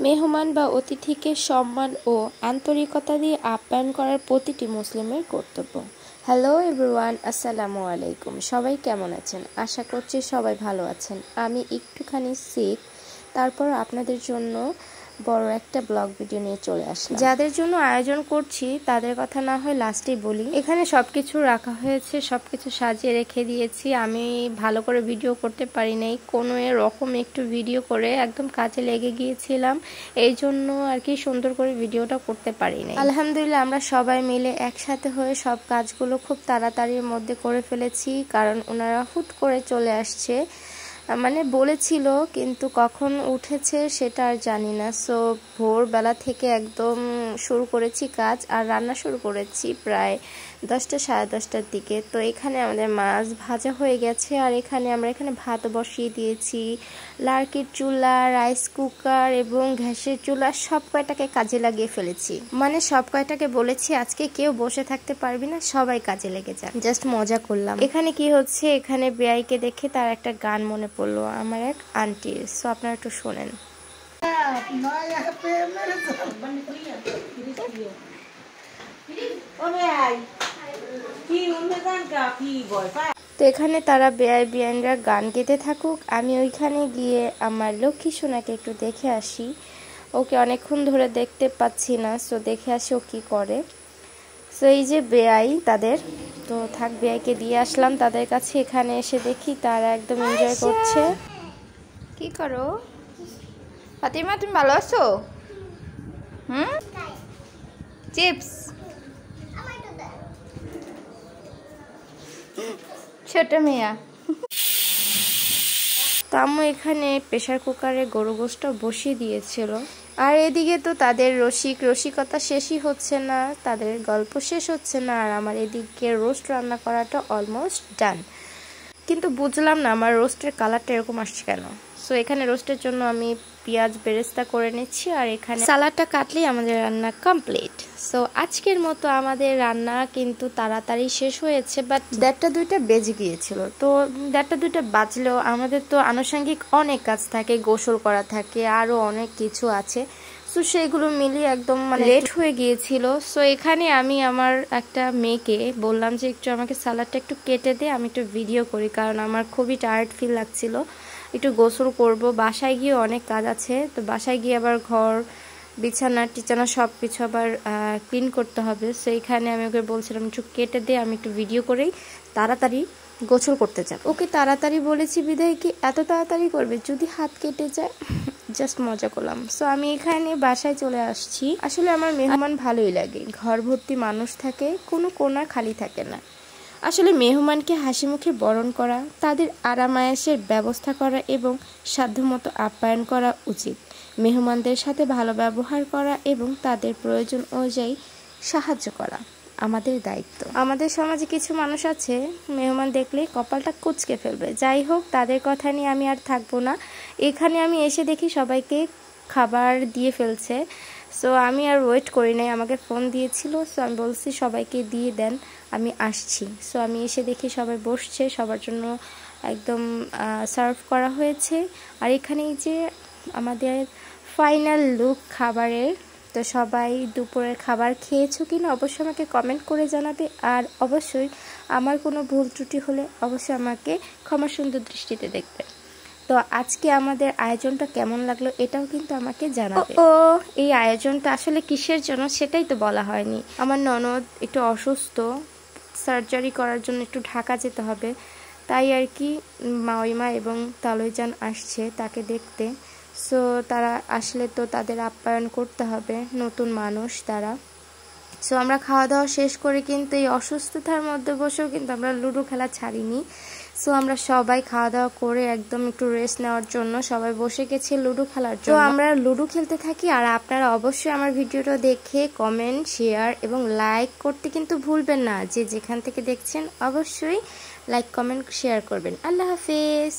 মেহমান বা অতিথিকে সম্মান ও আন্তরিকতা দিয়ে আপ্যায়ন করার প্রতিটি মুসলিমের কর্তব্য। হ্যালো এভরিওয়ান, আসসালামু আলাইকুম। সবাই কেমন আছেন? আশা করছি সবাই ভালো আছেন। আমি একটুখানি সিক, তারপর আপনাদের জন্য বড় একটা ব্লগ ভিডিও নিয়ে চলে আসলাম। যাদের জন্য আয়োজন করছি তাদের কথা না হয় লাস্টেই বলি। এখানে সবকিছু রাখা হয়েছে, সবকিছু সাজিয়ে রেখে দিয়েছি। আমি ভালো করে ভিডিও করতে পারি নাই, কোনো রকম একটু ভিডিও করে একদম কাজে লেগে গিয়েছিলাম, এই জন্য আর কি সুন্দর করে ভিডিওটা করতে পারি নাই। আলহামদুলিল্লাহ আমরা সবাই মিলে একসাথে হয়ে সব কাজগুলো খুব তাড়াতাড়ির মধ্যে করে ফেলেছি, কারণ ওনারা হুট করে চলে আসছে। মানে বলেছিল, কিন্তু কখন উঠেছে সেটা আর জানি না। সো ভোরবেলা থেকে একদম শুরু করেছি কাজ, আর রান্না শুরু করেছি প্রায় 10টা সাড়ে 10টার দিকে। তো এখানে আমাদের মাছ ভাজা হয়ে গেছে, আর আমরা এখানে ভাত বসিয়ে দিয়েছি। লার্কির চুলা, রাইস কুকার এবং গ্যাসের চুলা সব কয়টাকে কাজে লাগিয়ে ফেলেছি। মানে সব কয়টাকে বলেছি আজকে কেউ বসে থাকতে পারবি না, সবাই কাজে লেগে যান। জাস্ট মজা করলাম। এখানে কি হচ্ছে, এখানে বেয়াইকে দেখে তার একটা গান মনে পড়লো, আমার এক আন্টির। সো আপনারা একটু শোনেন। তো এখানে তারা বিয়ানরা গান গেতে থাকুক, আমি ওইখানে গিয়ে আমার লক্ষ্মী সোনাকে একটু দেখে আসি। ওকে অনেকক্ষণ ধরে দেখতে পাচ্ছি না, সো দেখে আসি ও কি করে। সো এই যে বেয়াই তাদের, তো থাক বেয়াইকে দিয়ে আসলাম তাদের কাছে। এখানে এসে দেখি তারা একদম এনজয় করছে। কি করো ফাতিমা, তুমি ভালো আছো? চিপস ছোট মেয়া। তো আম্মু এখানে প্রেসার কুকারে গরু গোশত বসিয়ে দিয়েছিল, আর এদিকে তো তাদের রসিকতা শেষই হচ্ছে না, তাদের গল্প শেষ হচ্ছে না। আর আমার এদিকে রোস্ট রান্না করাটা অলমোস্ট ডান, কিন্তু বুঝলাম না আমার রোস্টের কালারটা এরকম আসছে কেন। সো এখানে রোস্টের জন্য আমি পেঁয়াজ বেরেস্তা করে নিচ্ছি, আর এখানে সালাডটা কাটলেই আমাদের রান্না কমপ্লিট। সো আজকের মতো আমাদের রান্না কিন্তু তাড়াতাড়ি শেষ হয়েছে, বাট 1:30-2টা বেজে গিয়েছিল। তো 1:30-2টা বাজলেও আমাদের তো আনুষঙ্গিক অনেক কাজ থাকে, গোসল করা থাকে, আরও অনেক কিছু আছে। সো সেগুলো মিলিয়ে একদম মানে লেট হয়ে গিয়েছিল। সো এখানে আমি আমার একটা মেয়েকে বললাম যে একটু আমাকে সালাডটা একটু কেটে দে, আমি একটু ভিডিও করি, কারণ আমার খুবই টায়ার্ড ফিল লাগছিল, একটু গোসল করব। বাসায় গিয়ে অনেক কাজ আছে, তো বাসায় গিয়ে আবার ঘর বিছানা টিছানা সব কিছু আবার ক্লিন করতে হবে। সো এইখানে আমি ওকে বলছিলাম একটু কেটে দে, আমি একটু ভিডিও করেই তাড়াতাড়ি গোসল করতে যাব। ওকে তাড়াতাড়ি বলেছি বিদায় কি এত তাড়াতাড়ি করবে, যদি হাত কেটে যায়। জাস্ট মজা করলাম। সো আমি এখানে বাসায় চলে আসছি। আসলে আমার মেহমান ভালোই লাগে, ঘর ভর্তি মানুষ থাকে, কোনো কোণা খালি থাকে না। আসলে মেহমানকে হাসি মুখে বরণ করা, তাদের আরামায়েশের ব্যবস্থা করা এবং সাধ্যমতো আপ্যায়ন করা উচিত। মেহমানদের সাথে ভালো ব্যবহার করা এবং তাদের প্রয়োজন অনুযায়ী সাহায্য করা আমাদের দায়িত্ব। আমাদের সমাজে কিছু মানুষ আছে, মেহমান দেখলে কপালটা কুঁচকে ফেলবে। যাই হোক, তাদের কথা নিয়ে আমি আর থাকবো না। এখানে আমি এসে দেখি সবাইকে খাবার দিয়ে ফেলছে। সো আমি আর ওয়েট করি নাই, আমাকে ফোন দিয়েছিল। সো আমি বলছি সবাইকে দিয়ে দেন, আমি আসছি। সো আমি এসে দেখি সবাই বসছে, সবার জন্য একদম সার্ভ করা হয়েছে। আর এখানেই যে আমাদের ফাইনাল লুক খাবারের। তো সবাই দুপুরের খাবার খেয়েছো কিনা অবশ্যই আমাকে কমেন্ট করে জানাবে, আর অবশ্যই আমার কোনো ভুল ত্রুটি হলে অবশ্যই আমাকে ক্ষমা সুন্দর দৃষ্টিতে দেখবে। তো আজকে আমাদের আয়োজনটা কেমন লাগলো এটাও কিন্তু আমাকে জানাবে। এই আয়োজনটা আসলে কিসের জন্য সেটাই তো বলা হয়নি। আমার ননদ একটু অসুস্থ, সার্জারি করার জন্য একটু ঢাকা যেতে হবে, তাই আর কি মাওইমা এবং তালইজান আসছে তাকে দেখতে। সো তারা আসলে তো তাদের আপ্যায়ন করতে হবে, নতুন মানুষ তারা। সো আমরা খাওয়া দাওয়া শেষ করে কিন্তু এই অসুস্থতার মধ্যে বসেও কিন্তু আমরা লুডো খেলা ছাড়িনি। সো আমরা সবাই খাওয়া দাওয়া করে একদম একটু রেস্ট নেওয়ার জন্য সবাই বসে গেছি লুডো খেলার জন্য। তো আমরা লুডো খেলতে থাকি, আর আপনারা অবশ্যই আমার ভিডিওটা দেখে কমেন্ট, শেয়ার এবং লাইক করতে কিন্তু ভুলবেন না। যে যেখান থেকে দেখছেন অবশ্যই লাইক কমেন্ট শেয়ার করবেন। আল্লাহ হাফেজ।